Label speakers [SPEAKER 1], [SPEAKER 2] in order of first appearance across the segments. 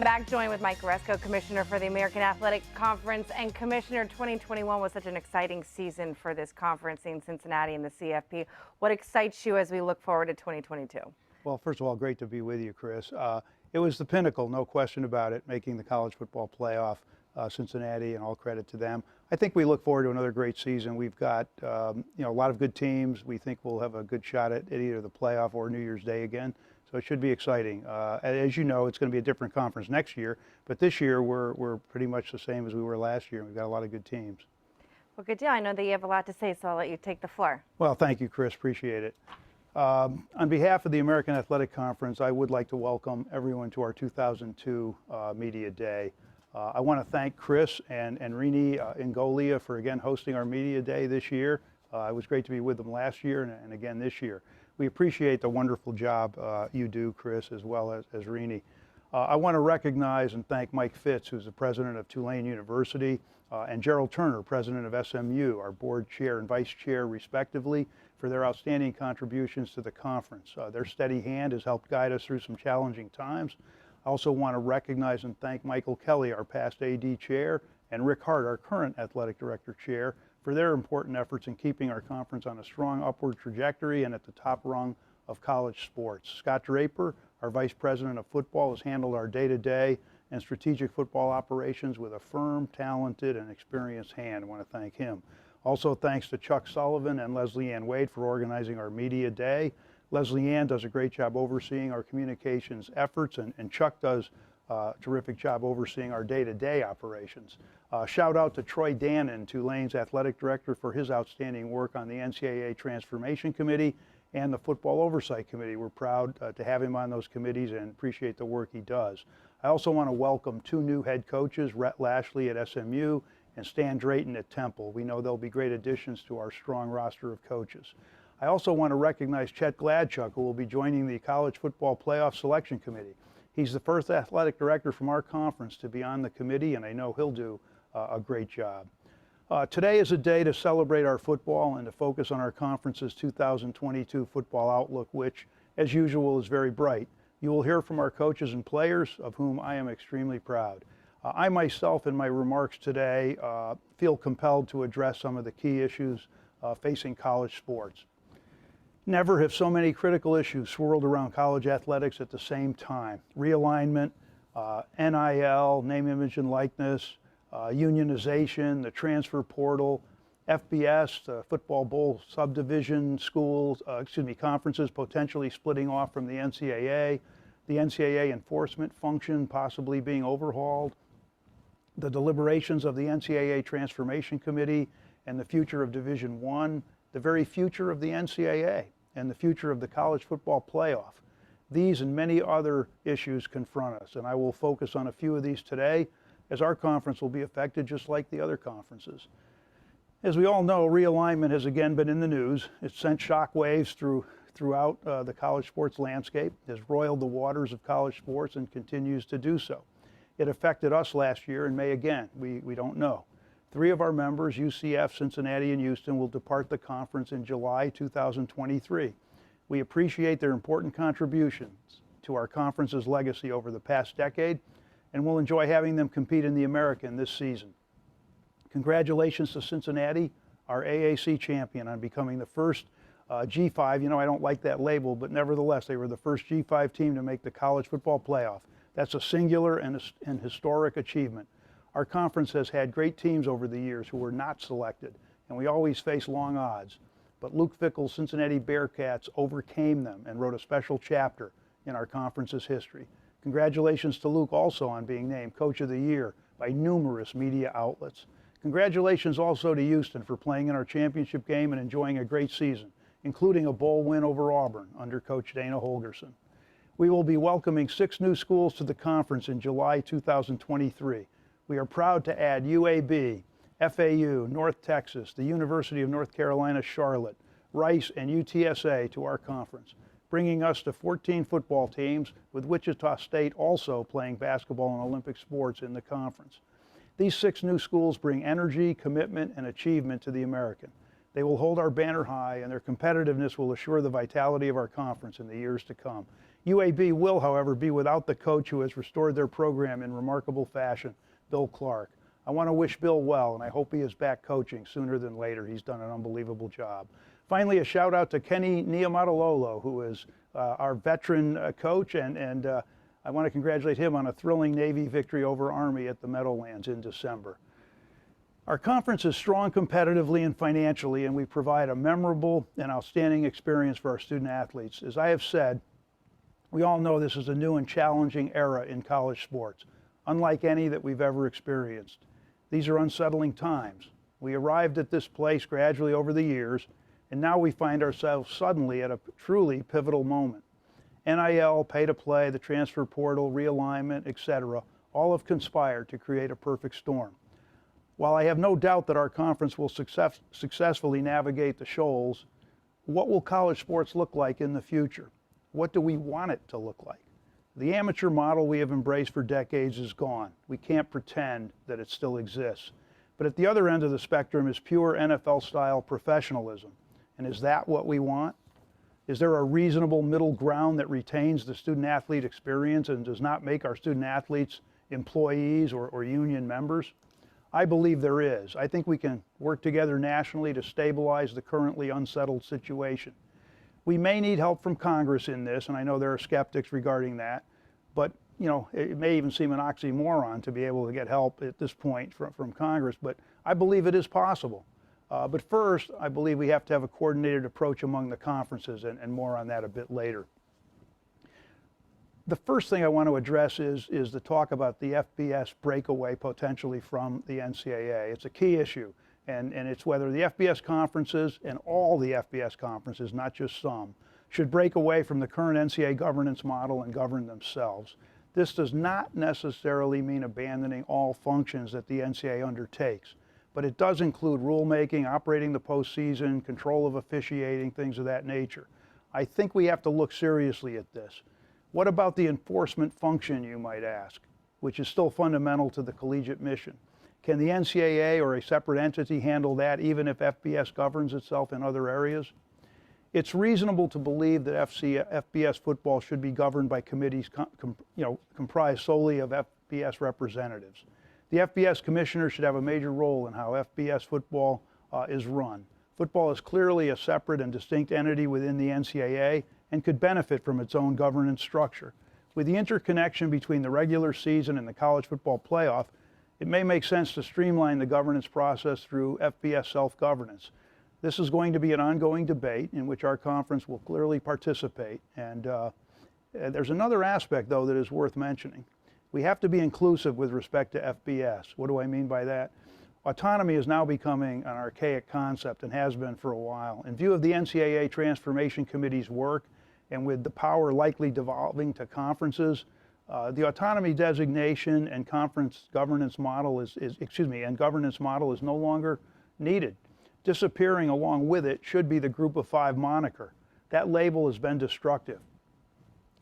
[SPEAKER 1] Back joined with Mike Aresco, Commissioner for the American Athletic Conference. And Commissioner, 2021 was such an exciting season for this conference in Cincinnati and the CFP. What excites you as we look forward to 2022?
[SPEAKER 2] Well, first of all, great to be with you, Chris. It was the pinnacle, no question about it, making the college football playoff, Cincinnati, and all credit to them. I think we look forward to another great season. We've got a lot of good teams. We think we'll have a good shot at either the playoff or New Year's Day again. So it should be exciting. As you know, it's going to be a different conference next year, but this year we're pretty much the same as we were last year. We've got a lot of good teams.
[SPEAKER 1] Well, good deal. I know that you have a lot to say, so I'll let you take the floor.
[SPEAKER 2] Well, thank you, Chris. Appreciate it. On behalf of the American Athletic Conference, I would like to welcome everyone to our 2002 Media Day. I want to thank Chris and Rini Ingolia for again hosting our Media Day this year. It was great to be with them last year and again this year. We appreciate the wonderful job you do, Chris, as well as Rini. I want to recognize and thank Mike Fitz, who's the president of Tulane University, and Gerald Turner, president of SMU, our board chair and vice chair, respectively, for their outstanding contributions to the conference. Their steady hand has helped guide us through some challenging times. I also want to recognize and thank Michael Kelly, our past AD chair, and Rick Hart, our current athletic director chair, for their important efforts in keeping our conference on a strong upward trajectory and at the top rung of college sports. Scott Draper, our vice president of football, has handled our day-to-day and strategic football operations with a firm, talented, and experienced hand. I want to thank him. Also, thanks to Chuck Sullivan and Leslie Ann Wade for organizing our Media Day. Leslie Ann does a great job overseeing our communications efforts, and Chuck does a terrific job overseeing our day-to-day operations. Shout out to Troy Dannon, Tulane's athletic director, for his outstanding work on the NCAA Transformation Committee and the Football Oversight Committee. We're proud to have him on those committees and appreciate the work he does. I also want to welcome two new head coaches, Rhett Lashley at SMU and Stan Drayton at Temple. We know they'll be great additions to our strong roster of coaches. I also want to recognize Chet Gladchuk, who will be joining the College Football Playoff Selection Committee. He's the first athletic director from our conference to be on the committee, and I know he'll do a great job. Today is a day to celebrate our football and to focus on our conference's 2022 football outlook, which, as usual, is very bright. You will hear from our coaches and players, of whom I am extremely proud. I myself, in my remarks today, feel compelled to address some of the key issues facing college sports. Never have so many critical issues swirled around college athletics at the same time. Realignment, NIL, name, image, and likeness, unionization, the transfer portal, FBS, the football bowl subdivision schools, conferences potentially splitting off from the NCAA enforcement function possibly being overhauled, the deliberations of the NCAA Transformation Committee and the future of Division I, the very future of the NCAA, and the future of the college football playoff. These and many other issues confront us, and I will focus on a few of these today, as our conference will be affected just like the other conferences. As we all know, realignment has again been in the news. It's sent shockwaves throughout the college sports landscape, has roiled the waters of college sports, and continues to do so. It affected us last year and may again. We don't know. 3 of our members, UCF, Cincinnati, and Houston, will depart the conference in July 2023. We appreciate their important contributions to our conference's legacy over the past decade, and we'll enjoy having them compete in the American this season. Congratulations to Cincinnati, our AAC champion, on becoming the first G5. You know, I don't like that label, but nevertheless, they were the first G5 team to make the college football playoff. That's a singular and historic achievement. Our conference has had great teams over the years who were not selected, and we always face long odds. But Luke Fickell's Cincinnati Bearcats overcame them and wrote a special chapter in our conference's history. Congratulations to Luke also on being named Coach of the Year by numerous media outlets. Congratulations also to Houston for playing in our championship game and enjoying a great season, including a bowl win over Auburn under Coach Dana Holgerson. We will be welcoming 6 new schools to the conference in July 2023. We are proud to add UAB, FAU, North Texas, the University of North Carolina, Charlotte, Rice, and UTSA to our conference, bringing us to 14 football teams, with Wichita State also playing basketball and Olympic sports in the conference. These 6 new schools bring energy, commitment, and achievement to the American. They will hold our banner high, and their competitiveness will assure the vitality of our conference in the years to come. UAB will, however, be without the coach who has restored their program in remarkable fashion, Bill Clark. I want to wish Bill well, and I hope he is back coaching sooner than later. He's done an unbelievable job. Finally, a shout out to Kenny Niumatalolo, who is our veteran coach, and I want to congratulate him on a thrilling Navy victory over Army at the Meadowlands in December. Our conference is strong competitively and financially, and we provide a memorable and outstanding experience for our student athletes. As I have said, we all know this is a new and challenging era in college sports, unlike any that we've ever experienced. These are unsettling times. We arrived at this place gradually over the years, and now we find ourselves suddenly at a truly pivotal moment. NIL, pay-to-play, the transfer portal, realignment, etc., all have conspired to create a perfect storm. While I have no doubt that our conference will successfully navigate the shoals, what will college sports look like in the future? What do we want it to look like? The amateur model we have embraced for decades is gone. We can't pretend that it still exists. But at the other end of the spectrum is pure NFL-style professionalism. And is that what we want? Is there a reasonable middle ground that retains the student-athlete experience and does not make our student-athletes employees or union members? I believe there is. I think we can work together nationally to stabilize the currently unsettled situation. We may need help from Congress in this, and I know there are skeptics regarding that, but it may even seem an oxymoron to be able to get help at this point from Congress, but I believe it is possible. But first, I believe we have to have a coordinated approach among the conferences, and more on that a bit later. The first thing I want to address is the talk about the FBS breakaway potentially from the NCAA. It's a key issue, and it's whether the FBS conferences, and all the FBS conferences, not just some, should break away from the current NCAA governance model and govern themselves. This does not necessarily mean abandoning all functions that the NCAA undertakes, but it does include rulemaking, operating the postseason, control of officiating, things of that nature. I think we have to look seriously at this. What about the enforcement function, you might ask, which is still fundamental to the collegiate mission? Can the NCAA or a separate entity handle that even if FBS governs itself in other areas? It's reasonable to believe that FBS football should be governed by committees comprised solely of FBS representatives. The FBS commissioner should have a major role in how FBS football is run. Football is clearly a separate and distinct entity within the NCAA and could benefit from its own governance structure. With the interconnection between the regular season and the college football playoff, it may make sense to streamline the governance process through FBS self-governance. This is going to be an ongoing debate in which our conference will clearly participate. And there's another aspect, though, that is worth mentioning. We have to be inclusive with respect to FBS. What do I mean by that? Autonomy is now becoming an archaic concept and has been for a while. In view of the NCAA Transformation Committee's work, and with the power likely devolving to conferences, the autonomy designation and governance model is no longer needed. Disappearing along with it should be the Group of Five moniker. That label has been destructive.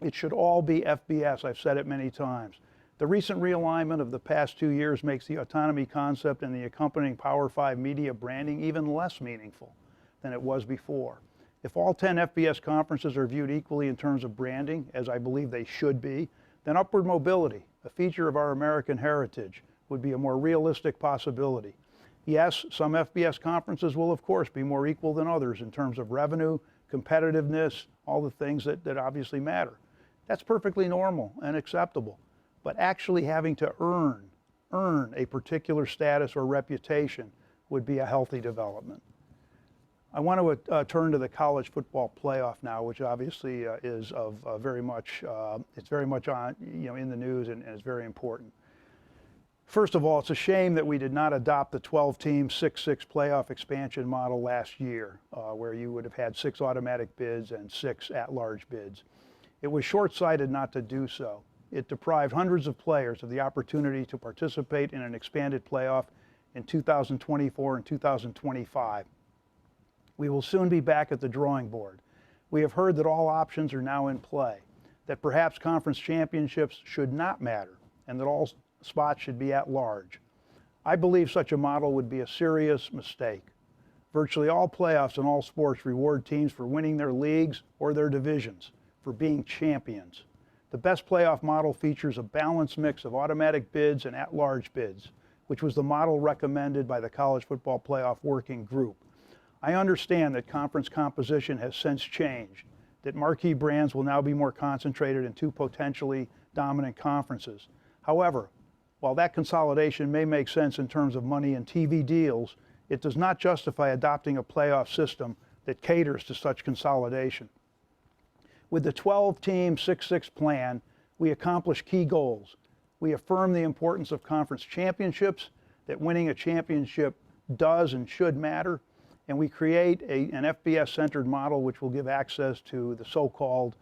[SPEAKER 2] It should all be FBS. I've said it many times. The recent realignment of the past 2 years makes the autonomy concept and the accompanying Power 5 media branding even less meaningful than it was before. If all 10 FBS conferences are viewed equally in terms of branding, as I believe they should be, then upward mobility, a feature of our American heritage, would be a more realistic possibility. Yes, some FBS conferences will of course be more equal than others in terms of revenue, competitiveness, all the things that obviously matter. That's perfectly normal and acceptable. But actually having to earn a particular status or reputation would be a healthy development. I want to turn to the college football playoff now, which obviously is of very much on in the news and is very important. First of all, it's a shame that we did not adopt the 12-team 6-6 playoff expansion model last year, where you would have had 6 automatic bids and 6 at-large bids. It was short-sighted not to do so. It deprived hundreds of players of the opportunity to participate in an expanded playoff in 2024 and 2025. We will soon be back at the drawing board. We have heard that all options are now in play, that perhaps conference championships should not matter, and that all spots should be at large. I believe such a model would be a serious mistake. Virtually all playoffs in all sports reward teams for winning their leagues or their divisions. for being champions. The best playoff model features a balanced mix of automatic bids and at-large bids, which was the model recommended by the College Football Playoff Working Group. I understand that conference composition has since changed, that marquee brands will now be more concentrated in two potentially dominant conferences. However, while that consolidation may make sense in terms of money and TV deals, it does not justify adopting a playoff system that caters to such consolidation. With the 12-team 6-6 plan, we accomplish key goals. We affirm the importance of conference championships, that winning a championship does and should matter, and we create an FBS-centered model which will give access to the so-called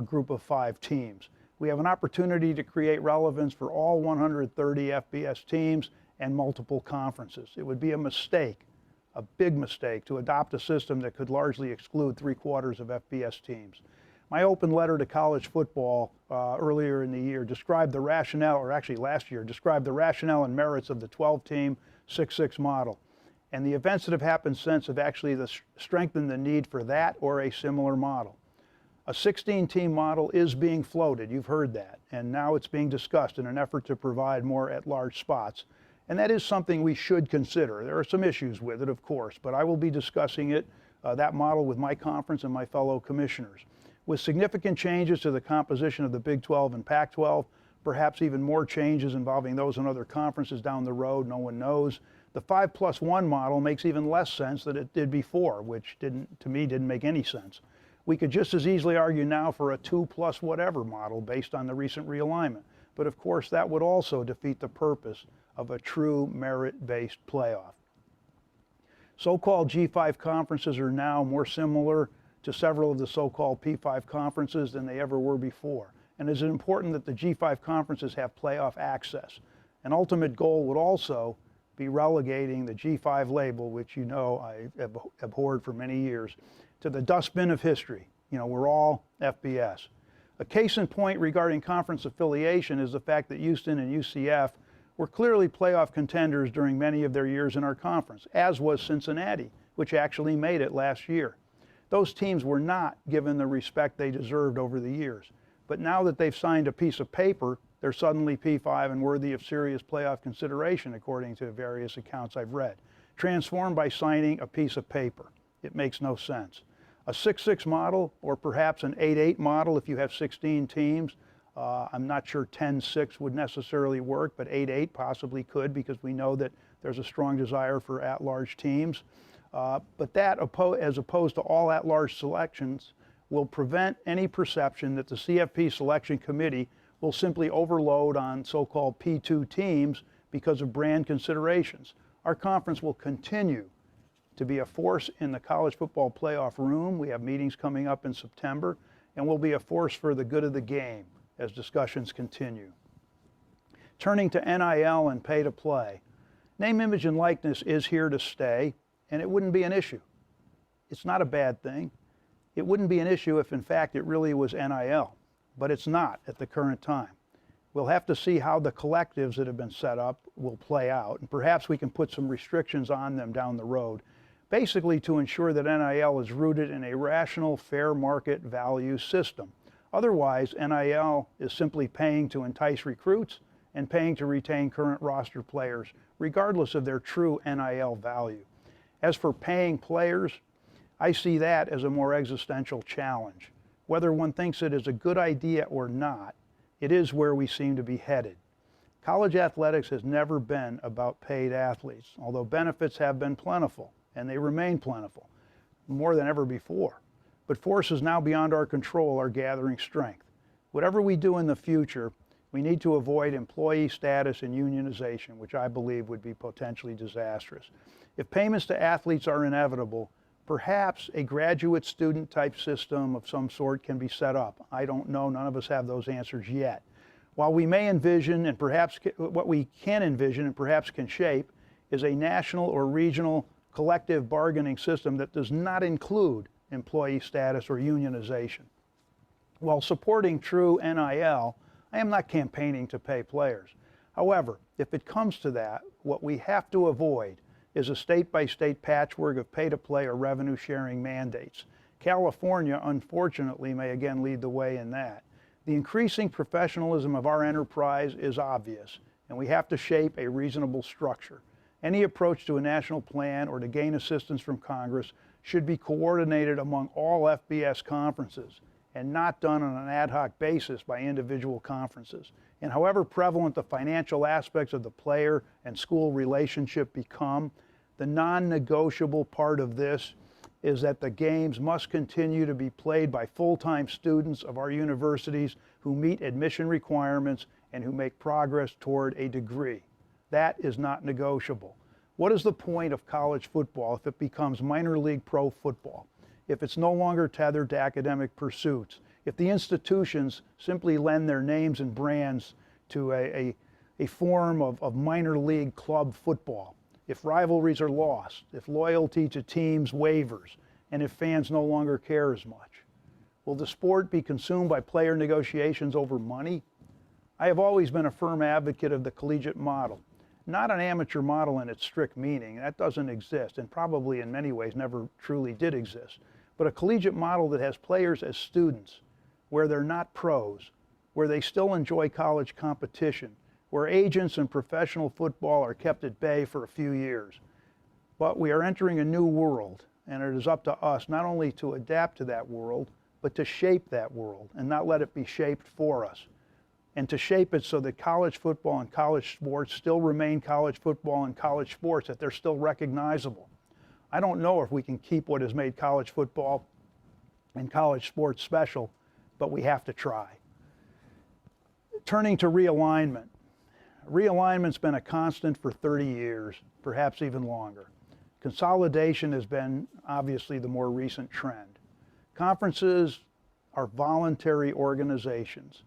[SPEAKER 2] group of 5 teams. We have an opportunity to create relevance for all 130 FBS teams and multiple conferences. It would be a mistake, a big mistake, to adopt a system that could largely exclude 3/4 of FBS teams. My open letter to college football earlier in the year described the rationale, or actually last year, described the rationale and merits of the 12-team 6-6 model. And the events that have happened since have actually strengthened the need for that or a similar model. A 16-team model is being floated, you've heard that, and now it's being discussed in an effort to provide more at-large spots. And that is something we should consider. There are some issues with it, of course, but I will be discussing it, that model, with my conference and my fellow commissioners. With significant changes to the composition of the Big 12 and Pac-12, perhaps even more changes involving those in other conferences down the road, no one knows, the 5+1 model makes even less sense than it did before, which to me didn't make any sense. We could just as easily argue now for a 2+whatever model based on the recent realignment, but of course that would also defeat the purpose of a true merit-based playoff. So-called G5 conferences are now more similar to several of the so-called P5 conferences than they ever were before. And it is important that the G5 conferences have playoff access. An ultimate goal would also be relegating the G5 label, which you know I have abhorred for many years, to the dustbin of history. You know, we're all FBS. A case in point regarding conference affiliation is the fact that Houston and UCF were clearly playoff contenders during many of their years in our conference, as was Cincinnati, which actually made it last year. Those teams were not given the respect they deserved over the years. But now that they've signed a piece of paper, they're suddenly P5 and worthy of serious playoff consideration, according to various accounts I've read. Transformed by signing a piece of paper. It makes no sense. A 6-6 model, or perhaps an 8-8 model if you have 16 teams. I'm not sure 10-6 would necessarily work, but 8-8 possibly could, because we know that there's a strong desire for at-large teams. But that, as opposed to all at-large selections, will prevent any perception that the CFP selection committee will simply overload on so-called P2 teams because of brand considerations. Our conference will continue to be a force in the college football playoff room. We have meetings coming up in September, and will be a force for the good of the game as discussions continue. Turning to NIL and pay to play. Name, image, and likeness is here to stay, and it wouldn't be an issue. It's not a bad thing. It wouldn't be an issue if in fact it really was NIL, but it's not at the current time. We'll have to see how the collectives that have been set up will play out, and perhaps we can put some restrictions on them down the road, basically to ensure that NIL is rooted in a rational, fair market value system. Otherwise, NIL is simply paying to entice recruits and paying to retain current roster players, regardless of their true NIL value. As for paying players, I see that as a more existential challenge. Whether one thinks it is a good idea or not, it is where we seem to be headed. College athletics has never been about paid athletes, although benefits have been plentiful, and they remain plentiful, more than ever before. But forces now beyond our control are gathering strength. Whatever we do in the future, we need to avoid employee status and unionization, which I believe would be potentially disastrous. If payments to athletes are inevitable, perhaps a graduate student type system of some sort can be set up. I don't know, none of us have those answers yet. While we may envision, and perhaps what we can envision and perhaps can shape, is a national or regional collective bargaining system that does not include employee status or unionization. While supporting true NIL, I am not campaigning to pay players. However, if it comes to that, what we have to avoid is a state-by-state patchwork of pay-to-play or revenue-sharing mandates. California, unfortunately, may again lead the way in that. The increasing professionalism of our enterprise is obvious, and we have to shape a reasonable structure. Any approach to a national plan or to gain assistance from Congress should be coordinated among all FBS conferences and not done on an ad hoc basis by individual conferences. And however prevalent the financial aspects of the player and school relationship become, the non-negotiable part of this is that the games must continue to be played by full-time students of our universities who meet admission requirements and who make progress toward a degree. That is not negotiable. What is the point of college football if it becomes minor league pro football? If it's no longer tethered to academic pursuits? If the institutions simply lend their names and brands to a form of minor league club football? If rivalries are lost, if loyalty to teams wavers, and if fans no longer care as much? Will the sport be consumed by player negotiations over money? I have always been a firm advocate of the collegiate model, not an amateur model in its strict meaning. That doesn't exist, and probably in many ways never truly did exist, but a collegiate model that has players as students, where they're not pros, where they still enjoy college competition, where agents and professional football are kept at bay for a few years. But we are entering a new world, and it is up to us not only to adapt to that world, but to shape that world and not let it be shaped for us. And to shape it so that college football and college sports still remain college football and college sports, that they're still recognizable. I don't know if we can keep what has made college football and college sports special, but we have to try. Turning to realignment. Realignment's been a constant for 30 years, perhaps even longer. Consolidation has been obviously the more recent trend. Conferences are voluntary organizations.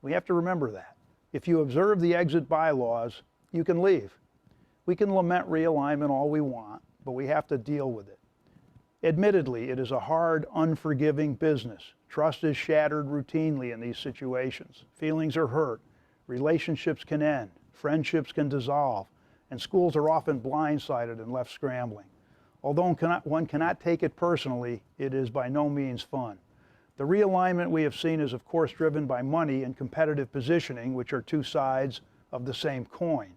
[SPEAKER 2] We have to remember that. If you observe the exit bylaws, you can leave. We can lament realignment all we want, but we have to deal with it. Admittedly, it is a hard, unforgiving business. Trust is shattered routinely in these situations. Feelings are hurt. Relationships can end. Friendships can dissolve, and schools are often blindsided and left scrambling. Although one cannot take it personally, it is by no means fun. The realignment we have seen is of course driven by money and competitive positioning, which are two sides of the same coin.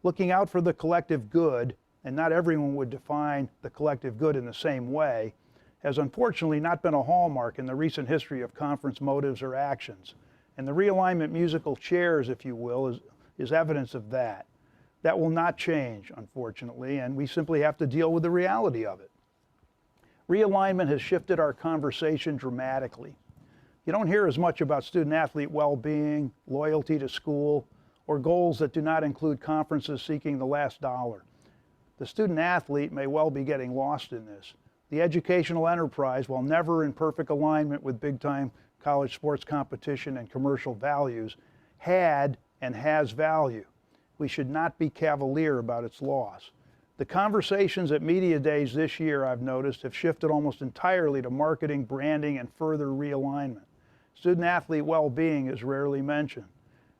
[SPEAKER 2] Looking out for the collective good, and not everyone would define the collective good in the same way, has unfortunately not been a hallmark in the recent history of conference motives or actions. And the realignment musical chairs, if you will, is evidence of that. That will not change, unfortunately, and we simply have to deal with the reality of it. Realignment has shifted our conversation dramatically. You don't hear as much about student-athlete well-being, loyalty to school, or goals that do not include conferences seeking the last dollar. The student-athlete may well be getting lost in this. The educational enterprise, while never in perfect alignment with big-time college sports competition and commercial values, had and has value. We should not be cavalier about its loss. The conversations at media days this year, I've noticed, have shifted almost entirely to marketing, branding, and further realignment. Student-athlete well-being is rarely mentioned.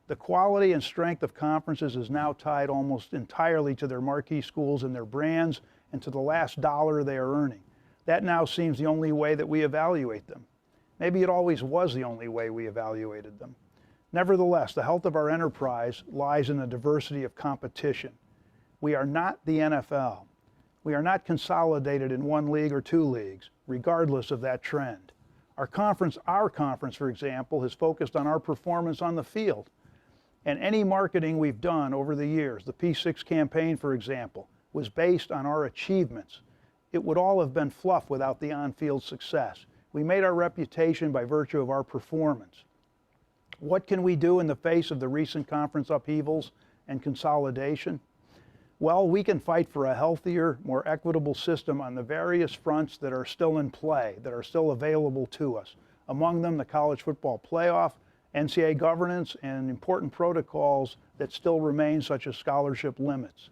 [SPEAKER 2] The quality and strength of conferences is now tied almost entirely to their marquee schools and their brands and to the last dollar they are earning. That now seems the only way that we evaluate them. Maybe it always was the only way we evaluated them. Nevertheless, the health of our enterprise lies in the diversity of competition. We are not the NFL. We are not consolidated in one league or two leagues, regardless of that trend. Our conference, for example, has focused on our performance on the field. And any marketing we've done over the years, the P6 campaign, for example, was based on our achievements. It would all have been fluff without the on-field success. We made our reputation by virtue of our performance. What can we do in the face of the recent conference upheavals and consolidation? Well, we can fight for a healthier, more equitable system on the various fronts that are still in play, that are still available to us. Among them, the college football playoff, NCAA governance, and important protocols that still remain, such as scholarship limits,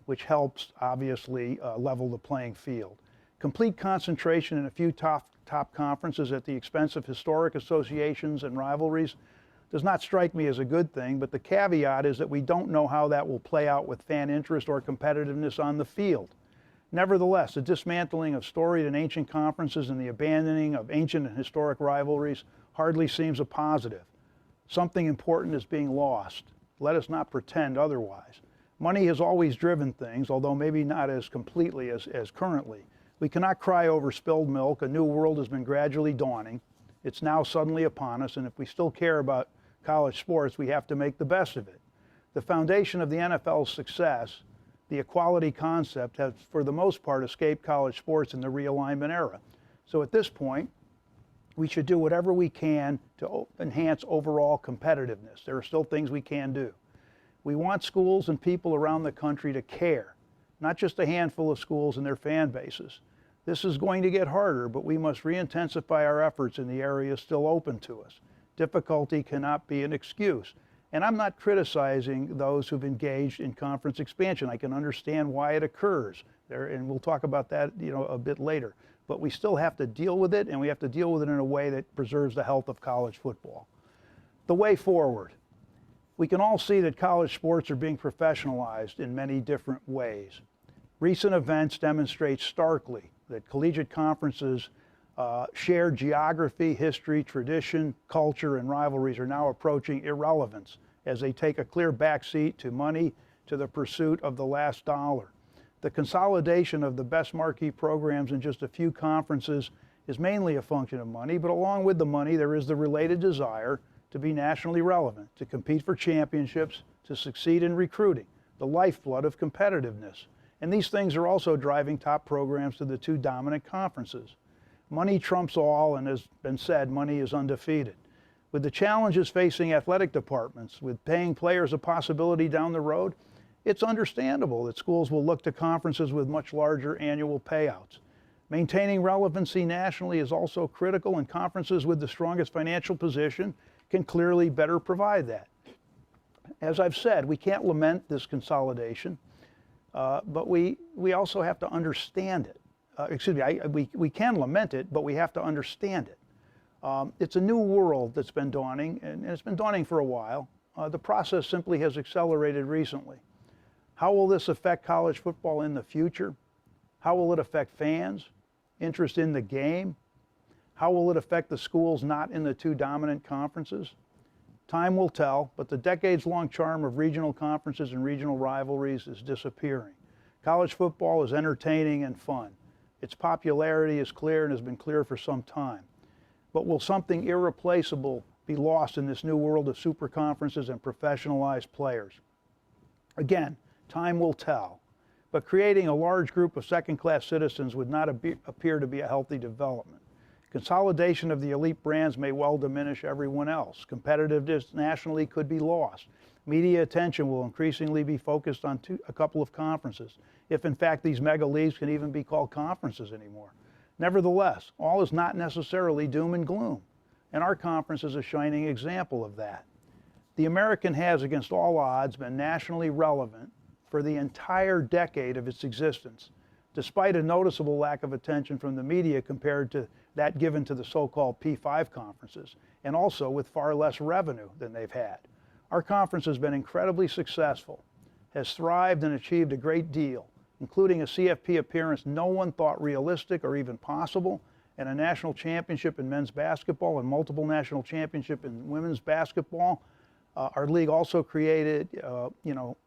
[SPEAKER 2] which helps, obviously, level the playing field. Complete concentration in a few top conferences at the expense of historic associations and rivalries does not strike me as a good thing, but the caveat is that we don't know how that will play out with fan interest or competitiveness on the field. Nevertheless, the dismantling of storied and ancient conferences and the abandoning of ancient and historic rivalries hardly seems a positive. Something important is being lost. Let us not pretend otherwise. Money has always driven things, although maybe not as completely as currently. We cannot cry over spilled milk. A new world has been gradually dawning. It's now suddenly upon us, and if we still care about college sports, we have to make the best of it. The foundation of the NFL's success, the equality concept, has for the most part escaped college sports in the realignment era. So at this point, we should do whatever we can to enhance overall competitiveness. There are still things we can do. We want schools and people around the country to care, not just a handful of schools and their fan bases. This is going to get harder, but we must re-intensify our efforts in the areas still open to us. Difficulty cannot be an excuse. And I'm not criticizing those who've engaged in conference expansion. I can understand why it occurs there, and we'll talk about that, a bit later. But we still have to deal with it, and we have to deal with it in a way that preserves the health of college football. The way forward. We can all see that college sports are being professionalized in many different ways. Recent events demonstrate starkly that collegiate conferences shared geography, history, tradition, culture, and rivalries are now approaching irrelevance as they take a clear backseat to money, to the pursuit of the last dollar. The consolidation of the best marquee programs in just a few conferences is mainly a function of money, but along with the money, there is the related desire to be nationally relevant, to compete for championships, to succeed in recruiting, the lifeblood of competitiveness. And these things are also driving top programs to the two dominant conferences. Money trumps all, and as been said, money is undefeated. With the challenges facing athletic departments, with paying players a possibility down the road, it's understandable that schools will look to conferences with much larger annual payouts. Maintaining relevancy nationally is also critical, and conferences with the strongest financial position can clearly better provide that. As I've said, we can't lament this consolidation, but we also have to understand it. We can lament it, but we have to understand it. It's a new world that's been dawning, and it's been dawning for a while. The process simply has accelerated recently. How will this affect college football in the future? How will it affect fans, interest in the game? How will it affect the schools not in the two dominant conferences? Time will tell, but the decades-long charm of regional conferences and regional rivalries is disappearing. College football is entertaining and fun. Its popularity is clear and has been clear for some time. But will something irreplaceable be lost in this new world of super conferences and professionalized players? Again, time will tell. But creating a large group of second-class citizens would not appear to be a healthy development. Consolidation of the elite brands may well diminish everyone else. Competitiveness nationally could be lost. Media attention will increasingly be focused on a couple of conferences, if in fact these mega leagues can even be called conferences anymore. Nevertheless, all is not necessarily doom and gloom, and our conference is a shining example of that. The American has, against all odds, been nationally relevant for the entire decade of its existence, despite a noticeable lack of attention from the media compared to that given to the so-called P5 conferences, and also with far less revenue than they've had. Our conference has been incredibly successful, has thrived and achieved a great deal, including a CFP appearance no one thought realistic or even possible, and a national championship in men's basketball and multiple national championship in women's basketball. Our league also created,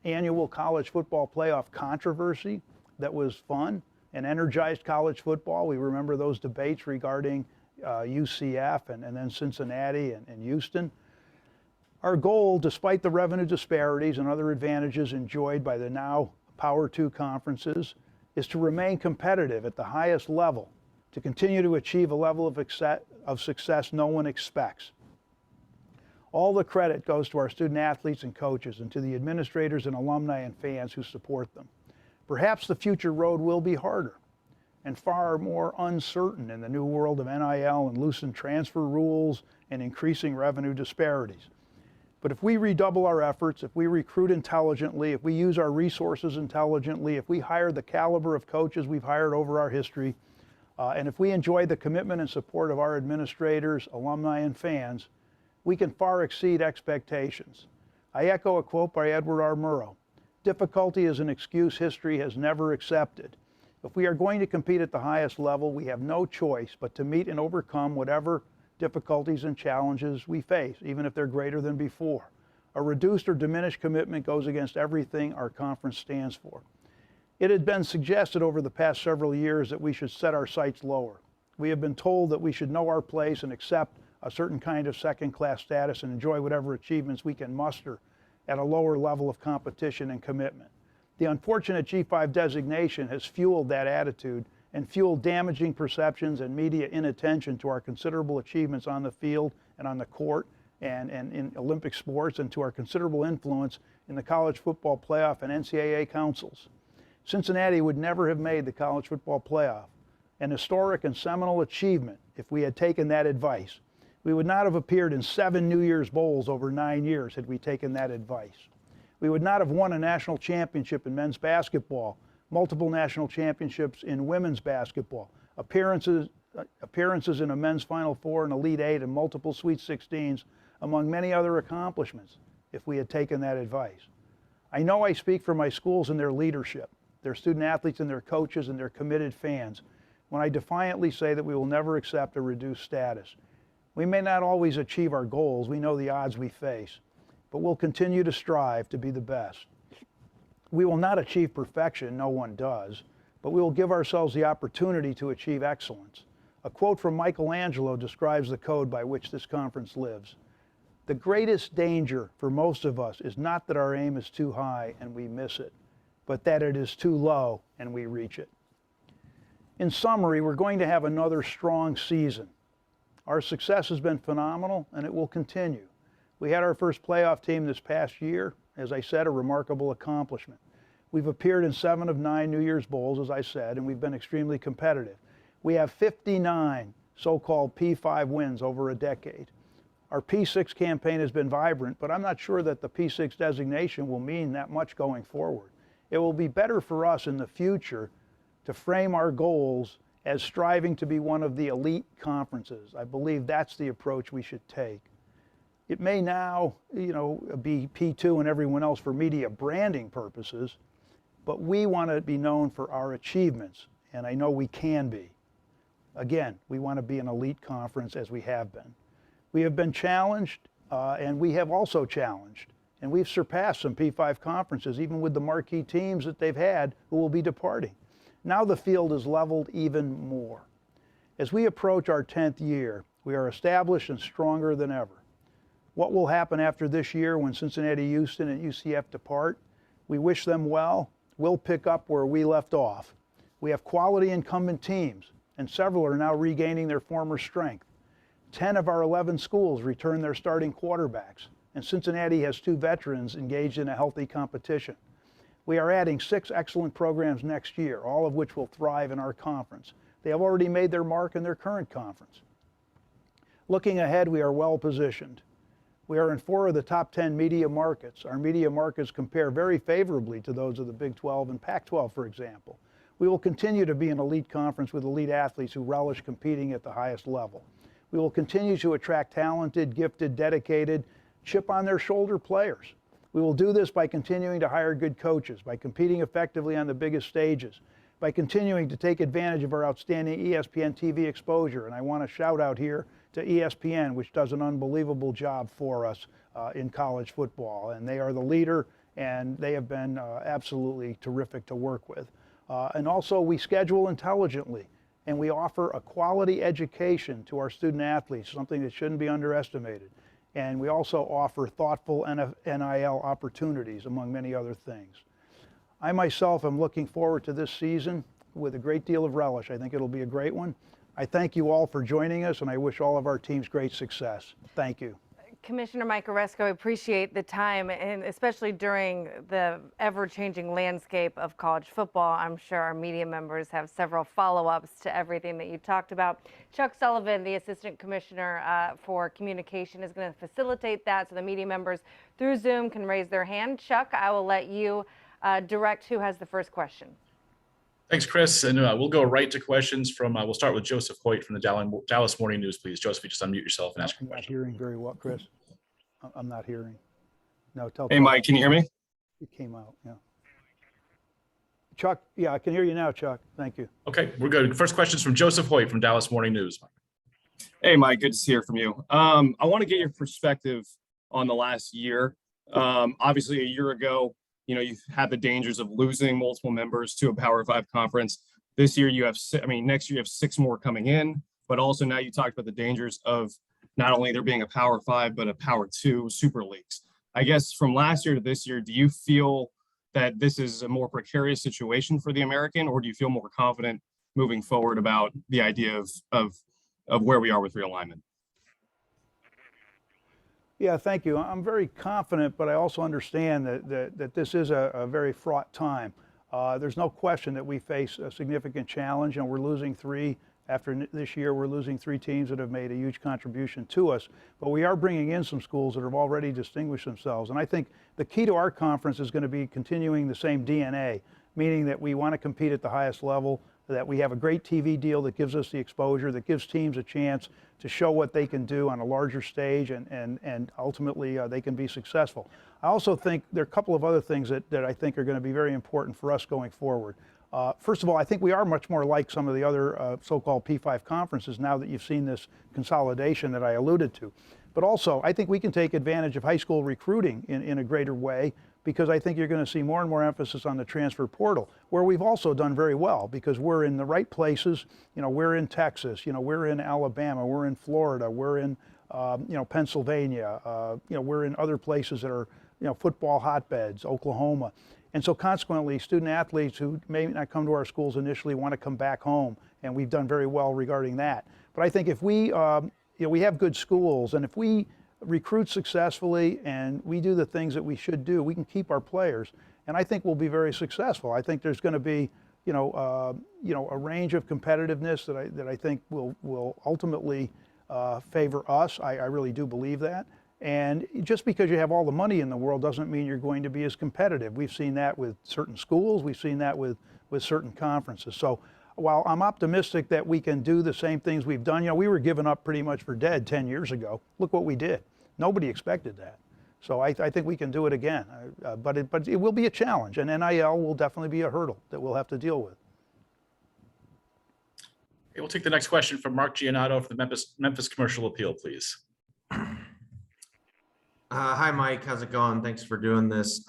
[SPEAKER 2] annual college football playoff controversy that was fun and energized college football. We remember those debates regarding UCF and then Cincinnati and Houston. Our goal, despite the revenue disparities and other advantages enjoyed by the now Power II conferences, is to remain competitive at the highest level, to continue to achieve a level of success no one expects. All the credit goes to our student athletes and coaches and to the administrators and alumni and fans who support them. Perhaps the future road will be harder and far more uncertain in the new world of NIL and loosened transfer rules and increasing revenue disparities. But if we redouble our efforts, if we recruit intelligently, if we use our resources intelligently, if we hire the caliber of coaches we've hired over our history, and if we enjoy the commitment and support of our administrators, alumni, and fans, we can far exceed expectations. I echo a quote by Edward R. Murrow: "Difficulty is an excuse history has never accepted. If we are going to compete at the highest level, we have no choice but to meet and overcome whatever difficulties and challenges we face, even if they're greater than before. A reduced or diminished commitment goes against everything our conference stands for. It had been suggested over the past several years that we should set our sights lower. We have been told that we should know our place and accept a certain kind of second-class status and enjoy whatever achievements we can muster at a lower level of competition and commitment. The unfortunate G5 designation has fueled that attitude and fueled damaging perceptions and media inattention to our considerable achievements on the field and on the court and in Olympic sports, and to our considerable influence in the college football playoff and NCAA councils. Cincinnati would never have made the college football playoff, an historic and seminal achievement, if we had taken that advice. We would not have appeared in 7 New Year's Bowls over 9 years had we taken that advice. We would not have won a national championship in men's basketball, multiple national championships in women's basketball, appearances in a men's Final Four and Elite Eight, and multiple Sweet 16s, among many other accomplishments, if we had taken that advice. I know I speak for my schools and their leadership, their student athletes and their coaches and their committed fans, when I defiantly say that we will never accept a reduced status. We may not always achieve our goals, we know the odds we face, but we'll continue to strive to be the best. We will not achieve perfection, no one does, but we will give ourselves the opportunity to achieve excellence. A quote from Michelangelo describes the code by which this conference lives. The greatest danger for most of us is not that our aim is too high and we miss it, but that it is too low and we reach it. In summary, we're going to have another strong season. Our success has been phenomenal and it will continue. We had our first playoff team this past year. As I said, a remarkable accomplishment. We've appeared in 7 of 9 New Year's Bowls, as I said, and we've been extremely competitive. We have 59 so-called P5 wins over a decade. Our P6 campaign has been vibrant, but I'm not sure that the P6 designation will mean that much going forward. It will be better for us in the future to frame our goals as striving to be one of the elite conferences. I believe that's the approach we should take. It may now, be P2 and everyone else for media branding purposes, but we want to be known for our achievements, and I know we can be. Again, we want to be an elite conference as we have been. We have been challenged, and we have also challenged, and we've surpassed some P5 conferences, even with the marquee teams that they've had who will be departing. Now the field is leveled even more. As we approach our 10th year, we are established and stronger than ever. What will happen after this year when Cincinnati Houston and UCF depart? We wish them well. We'll pick up where we left off. We have quality incumbent teams, and several are now regaining their former strength. 10 of our 11 schools return their starting quarterbacks, and Cincinnati has 2 veterans engaged in a healthy competition. We are adding 6 excellent programs next year, all of which will thrive in our conference. They have already made their mark in their current conference. Looking ahead, we are well positioned. We are in 4 of the top 10 media markets. Our media markets compare very favorably to those of the Big 12 and Pac-12, for example. We will continue to be an elite conference with elite athletes who relish competing at the highest level. We will continue to attract talented, gifted, dedicated, chip-on-their-shoulder players. We will do this by continuing to hire good coaches, by competing effectively on the biggest stages, by continuing to take advantage of our outstanding ESPN TV exposure. And I want to shout out here to ESPN, which does an unbelievable job for us in college football. And they are the leader, and they have been absolutely terrific to work with. And also, we schedule intelligently, and we offer a quality education to our student athletes, something that shouldn't be underestimated. And we also offer thoughtful NIL opportunities, among many other things. I myself am looking forward to this season with a great deal of relish. I think it'll be a great one. I thank you all for joining us, and I wish all of our teams great success. Thank you.
[SPEAKER 1] Commissioner Mike Aresco, I appreciate the time, and especially during the ever-changing landscape of college football. I'm sure our media members have several follow-ups to everything that you talked about. Chuck Sullivan, the Assistant Commissioner for Communication, is going to facilitate that so the media members through Zoom can raise their hand. Chuck, I will let you direct who has the first question.
[SPEAKER 3] Thanks, Chris. And we'll go right to questions from, we'll start with Joseph Hoyt from the Dallas Morning News, please. Joseph, you just unmute yourself and ask your question.
[SPEAKER 2] I'm not hearing very well, Chris. I'm not hearing. No, tell.
[SPEAKER 4] Hey, Mike, can you hear me?
[SPEAKER 2] It came out, yeah. Chuck, yeah, I can hear you now, Chuck. Thank you.
[SPEAKER 3] Okay, we're good. First question is from Joseph Hoyt from Dallas Morning News.
[SPEAKER 4] Hey, Mike, good to hear from you. I want to get your perspective on the last year. Obviously, a year ago, you've had the dangers of losing multiple members to a Power 5 conference. This year, next year you have 6 more coming in, but also now you talked about the dangers of not only there being a Power 5, but a Power 2 Super Leagues. I guess from last year to this year, do you feel that this is a more precarious situation for the American, or do you feel more confident moving forward about the idea of where we are with realignment?
[SPEAKER 2] Yeah, thank you. I'm very confident, but I also understand that this is a very fraught time. There's no question that we face a significant challenge, and we're losing 3. After this year, we're losing 3 teams that have made a huge contribution to us, but we are bringing in some schools that have already distinguished themselves. And I think the key to our conference is going to be continuing the same DNA, meaning that we want to compete at the highest level, that we have a great TV deal that gives us the exposure, that gives teams a chance to show what they can do on a larger stage, and ultimately they can be successful. I also think there are a couple of other things that I think are going to be very important for us going forward. First of all, I think we are much more like some of the other so-called P5 conferences now that you've seen this consolidation that I alluded to. But also, I think we can take advantage of high school recruiting in a greater way, because I think you're going to see more and more emphasis on the transfer portal, where we've also done very well because we're in the right places. We're in Texas, we're in Alabama, we're in Florida, we're in Pennsylvania, we're in other places that are football hotbeds, Oklahoma. And so consequently, student athletes who may not come to our schools initially want to come back home, and we've done very well regarding that. But I think if we have good schools, and if we recruit successfully and we do the things that we should do, we can keep our players, and I think we'll be very successful. I think there's going to be a range of competitiveness that I think will ultimately favor us. I really do believe that. And just because you have all the money in the world doesn't mean you're going to be as competitive. We've seen that with certain schools. We've seen that with certain conferences. So while I'm optimistic that we can do the same things we've done, we were given up pretty much for dead 10 years ago. Look what we did. Nobody expected that. So I think we can do it again. But it will be a challenge, and NIL will definitely be a hurdle that we'll have to deal with.
[SPEAKER 3] Okay, we'll take the next question from Mark Giannotto for the Memphis Commercial Appeal, please.
[SPEAKER 5] Hi, Mike. How's it going? Thanks for doing this.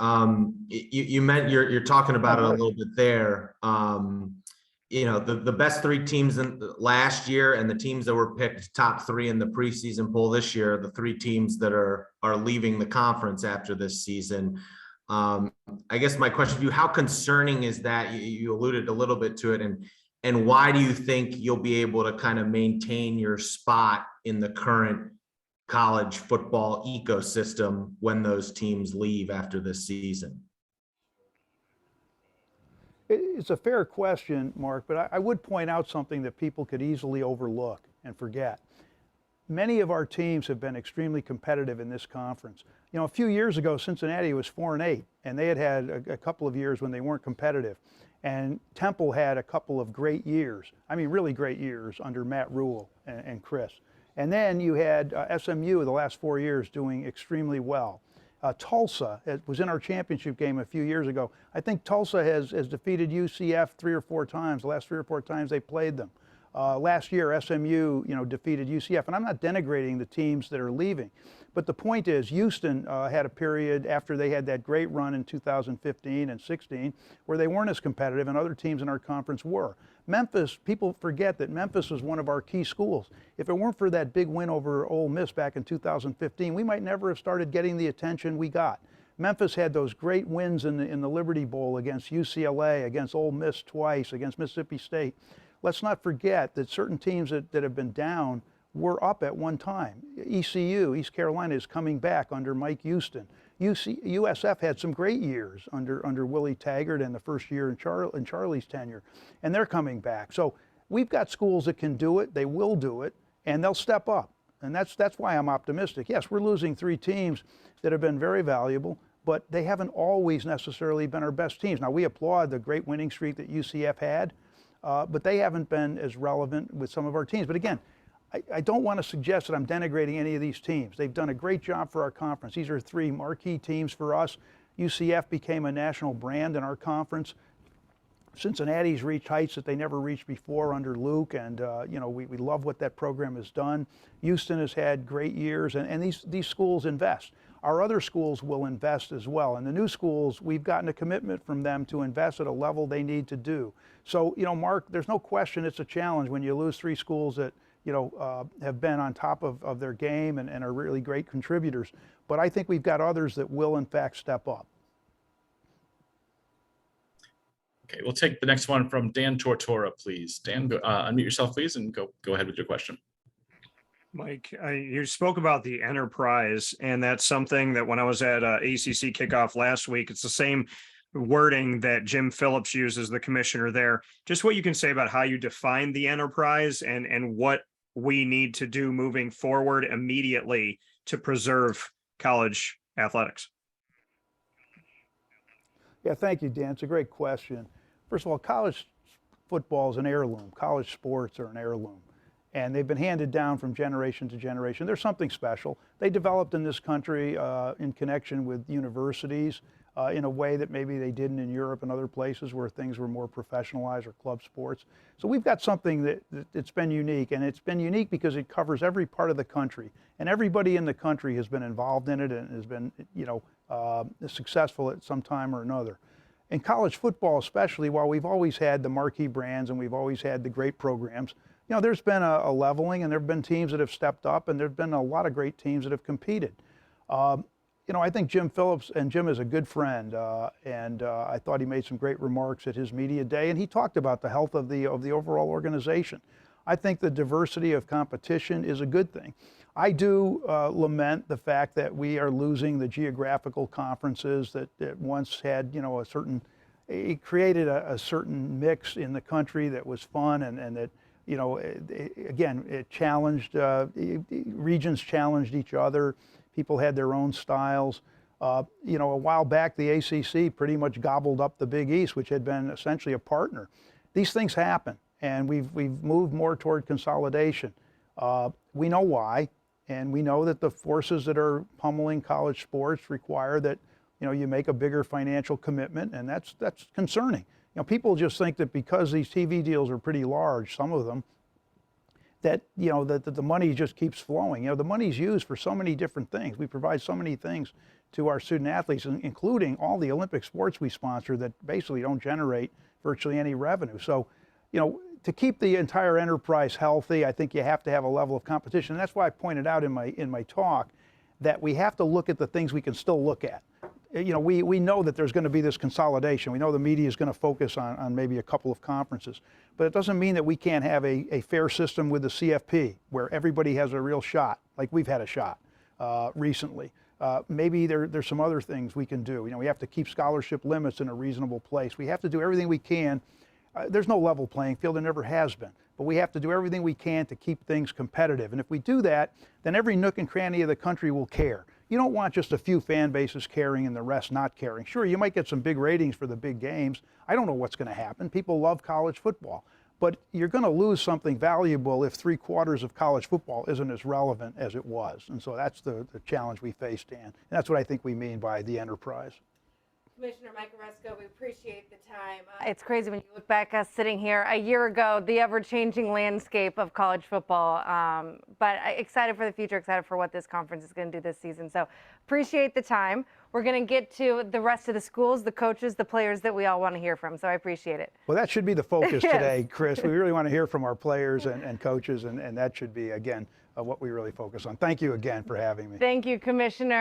[SPEAKER 5] You meant you're talking about it a little bit there. The best 3 teams in last year and the teams that were picked top 3 in the preseason poll this year, the 3 teams that are leaving the conference after this season. I guess my question to you, how concerning is that? You alluded a little bit to it, and why do you think you'll be able to kind of maintain your spot in the current college football ecosystem when those teams leave after this season?
[SPEAKER 2] It's a fair question, Mark, but I would point out something that people could easily overlook and forget. Many of our teams have been extremely competitive in this conference. A few years ago, Cincinnati was 4-8, and they had a couple of years when they weren't competitive. And Temple had a couple of great years, really great years under Matt Rule and Chris. And then you had SMU the last 4 years doing extremely well. Tulsa was in our championship game a few years ago. I think Tulsa has defeated UCF 3 or 4 times, the last 3 or 4 times they played them. Last year, SMU, defeated UCF. And I'm not denigrating the teams that are leaving. But the point is, Houston had a period after they had that great run in 2015 and 16 where they weren't as competitive, and other teams in our conference were. Memphis, people forget that Memphis was one of our key schools. If it weren't for that big win over Ole Miss back in 2015, we might never have started getting the attention we got. Memphis had those great wins in the Liberty Bowl against UCLA, against Ole Miss twice, against Mississippi State. Let's not forget that certain teams that have been down were up at one time. ECU, East Carolina, is coming back under Mike Houston. USF had some great years under Willie Taggart and the first year in Charlie's tenure, and they're coming back. So we've got schools that can do it, they will do it, and they'll step up. And that's why I'm optimistic. Yes, we're losing 3 teams that have been very valuable, but they haven't always necessarily been our best teams. Now, we applaud the great winning streak that UCF had, but they haven't been as relevant with some of our teams. But again, I don't want to suggest that I'm denigrating any of these teams. They've done a great job for our conference. These are 3 marquee teams for us. UCF became a national brand in our conference. Cincinnati's reached heights that they never reached before under Luke, and we love what that program has done. Houston has had great years, and these schools invest. Our other schools will invest as well, and the new schools, we've gotten a commitment from them to invest at a level they need to do. So, Mark, there's no question it's a challenge when you lose 3 schools that have been on top of their game and are really great contributors. But I think we've got others that will, in fact, step up.
[SPEAKER 3] Okay, we'll take the next one from Dan Tortora, please. Dan, unmute yourself, please, and go ahead with your question.
[SPEAKER 6] Mike, you spoke about the enterprise, and that's something that when I was at ACC kickoff last week, it's the same wording that Jim Phillips uses, the commissioner there. Just what you can say about how you define the enterprise and what we need to do moving forward immediately to preserve college athletics.
[SPEAKER 2] Yeah, thank you, Dan. It's a great question. First of all, college football is an heirloom. College sports are an heirloom. And they've been handed down from generation to generation. There's something special. They developed in this country in connection with universities in a way that maybe they didn't in Europe and other places where things were more professionalized, or club sports. So we've got something that's been unique, and it's been unique because it covers every part of the country. And everybody in the country has been involved in it and has been successful at some time or another. In college football especially, while we've always had the marquee brands and we've always had the great programs, there's been a leveling, and there have been teams that have stepped up, and there have been a lot of great teams that have competed. I think Jim Phillips, and Jim is a good friend, and I thought he made some great remarks at his media day, and he talked about the health of the overall organization. I think the diversity of competition is a good thing. I do lament the fact that we are losing the geographical conferences that once had, it created a certain mix in the country that was fun, and that, again, it challenged, regions challenged each other. People had their own styles. A while back, the ACC pretty much gobbled up the Big East, which had been essentially a partner. These things happen, and we've moved more toward consolidation. We know why, and we know that the forces that are pummeling college sports require that you make a bigger financial commitment, and that's concerning. People just think that because these TV deals are pretty large, some of them, that that the money just keeps flowing. The money's used for so many different things. We provide so many things to our student athletes, including all the Olympic sports we sponsor that basically don't generate virtually any revenue. So, to keep the entire enterprise healthy, I think you have to have a level of competition. And that's why I pointed out in my talk that we have to look at the things we can still look at. We know that there's going to be this consolidation. We know the media is going to focus on maybe a couple of conferences, but it doesn't mean that we can't have a fair system with the CFP where everybody has a real shot, like we've had a shot recently. Maybe there's some other things we can do. We have to keep scholarship limits in a reasonable place. We have to do everything we can. There's no level playing field, there never has been, but we have to do everything we can to keep things competitive. And if we do that, then every nook and cranny of the country will care. You don't want just a few fan bases caring and the rest not caring. Sure, you might get some big ratings for the big games. I don't know what's going to happen. People love college football. But you're going to lose something valuable if 3/4 of college football isn't as relevant as it was. And so that's the challenge we face, Dan. And that's what I think we mean by the enterprise.
[SPEAKER 1] Commissioner Mike Aresco, we appreciate the time. It's crazy when you look back us sitting here a year ago, the ever-changing landscape of college football. But excited for the future, excited for what this conference is going to do this season. So appreciate the time. We're going to get to the rest of the schools, the coaches, the players that we all want to hear from. So I appreciate it.
[SPEAKER 2] Well, that should be the focus today, Chris. We really want to hear from our players and coaches, and that should be, again, what we really focus on. Thank you again for having me.
[SPEAKER 1] Thank you, Commissioner.